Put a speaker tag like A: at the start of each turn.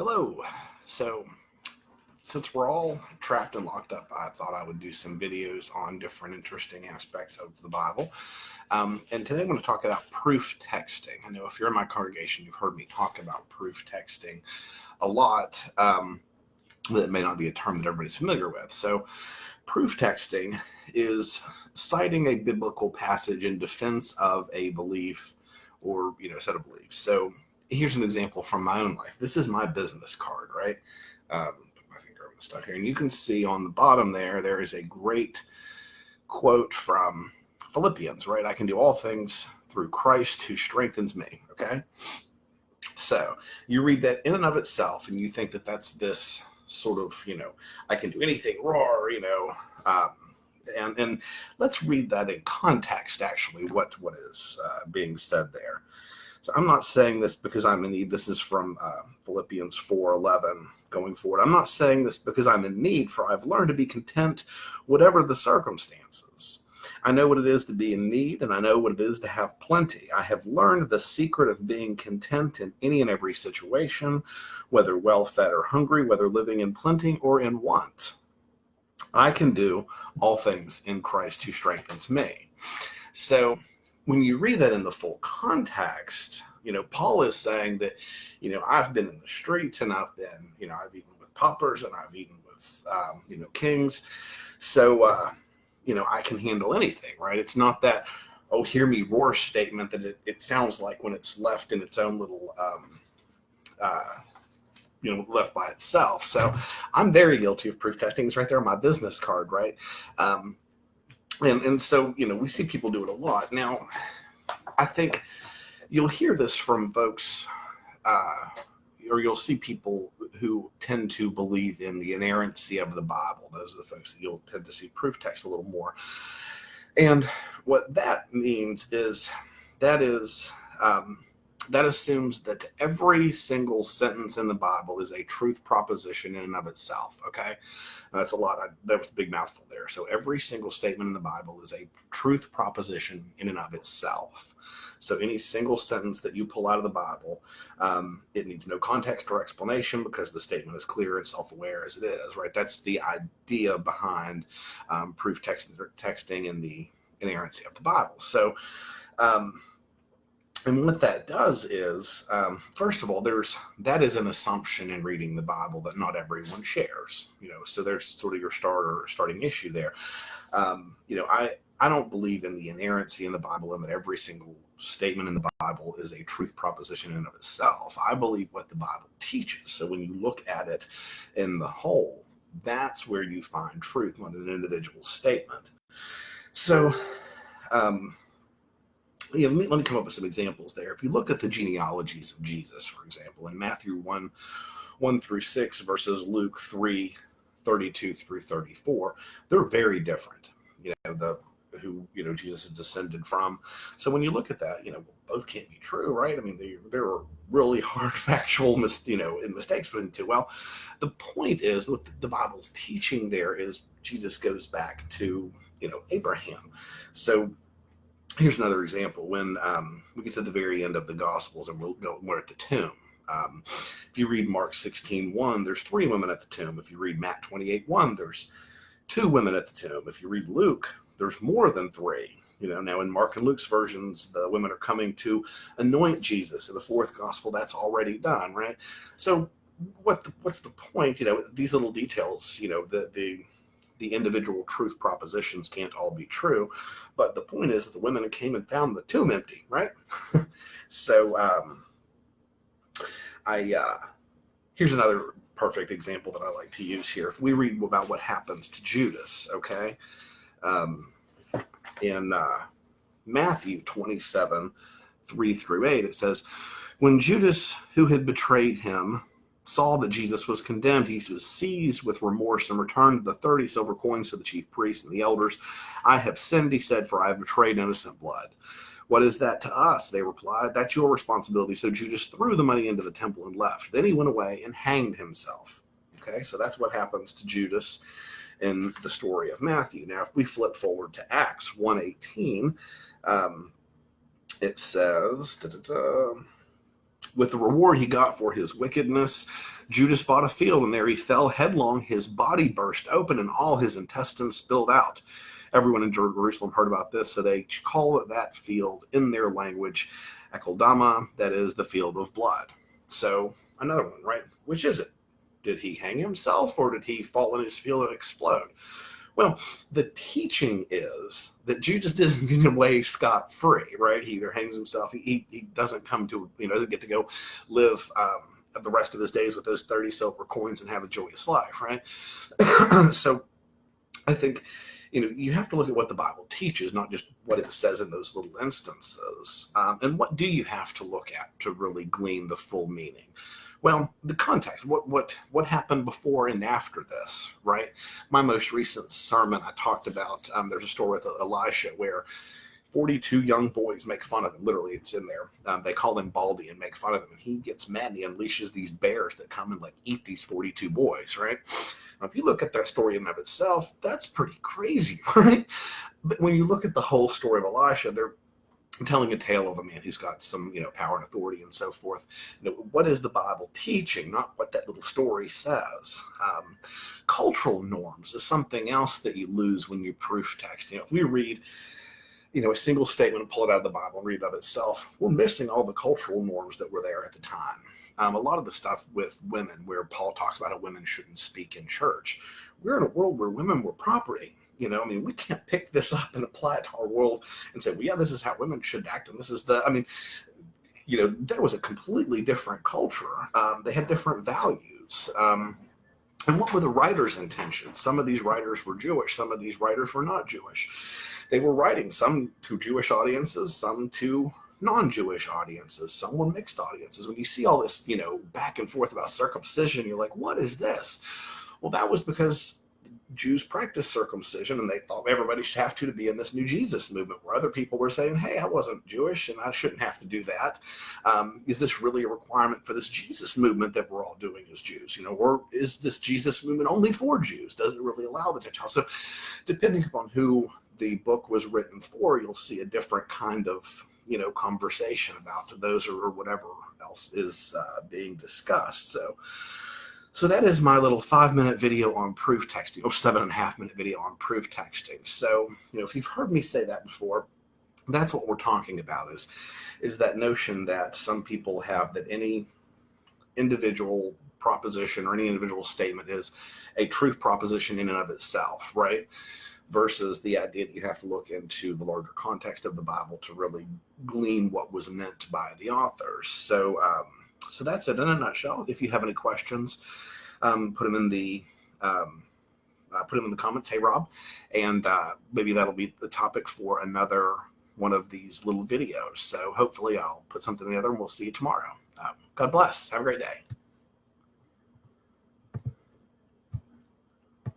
A: Hello. So, since we're all trapped and locked up, I thought I would do some videos on different interesting aspects of the Bible. And today I'm going to talk about proof texting. I know if you're in my congregation, you've heard me talk about proof texting a lot. That may not be a term that everybody's familiar with. So, proof texting is citing a biblical passage in defense of a belief or set of beliefs. So here's an example from my own life. This is my business card, right? Put my finger over the stuff here, and you can see on the bottom there is a great quote from Philippians, right? I can do all things through Christ who strengthens me. Okay, so you read that in and of itself, and you think that that's this sort of I can do anything, roar, and let's read that in context. Actually, what is being said there. So I'm not saying this because I'm in need. This is from Philippians 4:11 going forward. I'm not saying this because I'm in need, for I've learned to be content whatever the circumstances. I know what it is to be in need, and I know what it is to have plenty. I have learned the secret of being content in any and every situation, whether well-fed or hungry, whether living in plenty or in want. I can do all things in Christ who strengthens me. So when you read that in the full context, Paul is saying that, I've been in the streets and I've been, I've eaten with paupers and I've eaten with, kings. So, I can handle anything, right? It's not that, oh, hear me roar statement that it sounds like when it's left in its own little, left by itself. So I'm very guilty of proof testing. It's right there on my business card, right? And so, we see people do it a lot. Now, I think you'll hear this from folks, or you'll see people who tend to believe in the inerrancy of the Bible. Those are the folks that you'll tend to see proof text a little more. And what that means is that assumes that every single sentence in the Bible is a truth proposition in and of itself, okay? That's a lot. That was a big mouthful there. So every single statement in the Bible is a truth proposition in and of itself. So any single sentence that you pull out of the Bible, it needs no context or explanation because the statement is clear and self-aware as it is, right? That's the idea behind proof texting and the inerrancy of the Bible. So, and what that does is, first of all, that is an assumption in reading the Bible that not everyone shares. So there's sort of your starting issue there. I don't believe in the inerrancy in the Bible and that every single statement in the Bible is a truth proposition in and of itself. I believe what the Bible teaches. So when you look at it in the whole, that's where you find truth, not an individual statement. So, let me come up with some examples there. If you look at the genealogies of Jesus, for example, in Matthew 1 through 6 versus Luke 3, 32 through 34, they're very different, who Jesus is descended from. So when you look at that, both can't be true, right? I mean, there are really hard factual mistakes put into. Well, the point is what the Bible's teaching there is Jesus goes back to, Abraham. So here's another example. When we get to the very end of the Gospels and we're at the tomb. If you read Mark 16:1, there's 3 women at the tomb. If you read Matt 28:1, there's 2 women at the tomb. If you read Luke, there's more than 3. Now in Mark and Luke's versions, the women are coming to anoint Jesus. In the 4th Gospel, that's already done, right? So what's the point? These little details, the individual truth propositions can't all be true, but the point is that the women came and found the tomb empty, right? So here's another perfect example that I like to use here. If we read about what happens to Judas, okay, in Matthew 27, 3 through 8, it says, when Judas, who had betrayed him, saw that Jesus was condemned, he was seized with remorse and returned the 30 silver coins to the chief priests and the elders. I have sinned, he said, for I have betrayed innocent blood. What is that to us? They replied. That's your responsibility. So Judas threw the money into the temple and left. Then he went away and hanged himself. Okay, so that's what happens to Judas in the story of Matthew. Now, if we flip forward to Acts 1:18, it says, With the reward he got for his wickedness, Judas bought a field, and there he fell headlong. His body burst open, and all his intestines spilled out. Everyone in Jerusalem heard about this, so they call that field in their language Akeldama, that is the field of blood. So another one, right? Which is it? Did he hang himself, or did he fall in his field and explode? Well, the teaching is that Judas didn't get away scot-free, right? He either hangs himself, he doesn't come to, doesn't get to go live the rest of his days with those 30 silver coins and have a joyous life, right? So I think, you have to look at what the Bible teaches, not just what it says in those little instances. And what do you have to look at to really glean the full meaning? Well, the context, what happened before and after this, right? My most recent sermon, I talked about, there's a story with Elisha where 42 young boys make fun of him. Literally, it's in there. They call him Baldy and make fun of him. And he gets mad and he unleashes these bears that come and eat these 42 boys, right? Now, if you look at that story in and of itself, that's pretty crazy, right? But when you look at the whole story of Elisha, they're telling a tale of a man who's got some, power and authority and so forth. What is the Bible teaching? Not what that little story says. Cultural norms is something else that you lose when you proof text. If we read, a single statement and pull it out of the Bible and read it of itself, we're missing all the cultural norms that were there at the time. A lot of the stuff with women, where Paul talks about how women shouldn't speak in church. We're in a world where women were property. We can't pick this up and apply it to our world and say, well, yeah, this is how women should act. And this is that was a completely different culture. They had different values. And what were the writers' intentions? Some of these writers were Jewish. Some of these writers were not Jewish. They were writing some to Jewish audiences, some to non-Jewish audiences, some were mixed audiences. When you see all this, back and forth about circumcision, you're like, what is this? Well, that was because Jews practiced circumcision, and they thought everybody should have to be in this new Jesus movement, where other people were saying, hey, I wasn't Jewish and I shouldn't have to do that. Is this really a requirement for this Jesus movement that we're all doing as Jews? Or is this Jesus movement only for Jews? Does it really allow the Gentiles? So depending upon who the book was written for, you'll see a different kind of conversation about those or whatever else is being discussed. So that is my little 5-minute video on proof texting, or 7.5-minute video on proof texting. So, if you've heard me say that before, that's what we're talking about is that notion that some people have, that any individual proposition or any individual statement is a truth proposition in and of itself, right? Versus the idea that you have to look into the larger context of the Bible to really glean what was meant by the authors. So that's it in a nutshell. If you have any questions, put them in the comments. Hey, Rob, and maybe that'll be the topic for another one of these little videos. So hopefully I'll put something together, and we'll see you tomorrow. God bless. Have a great day.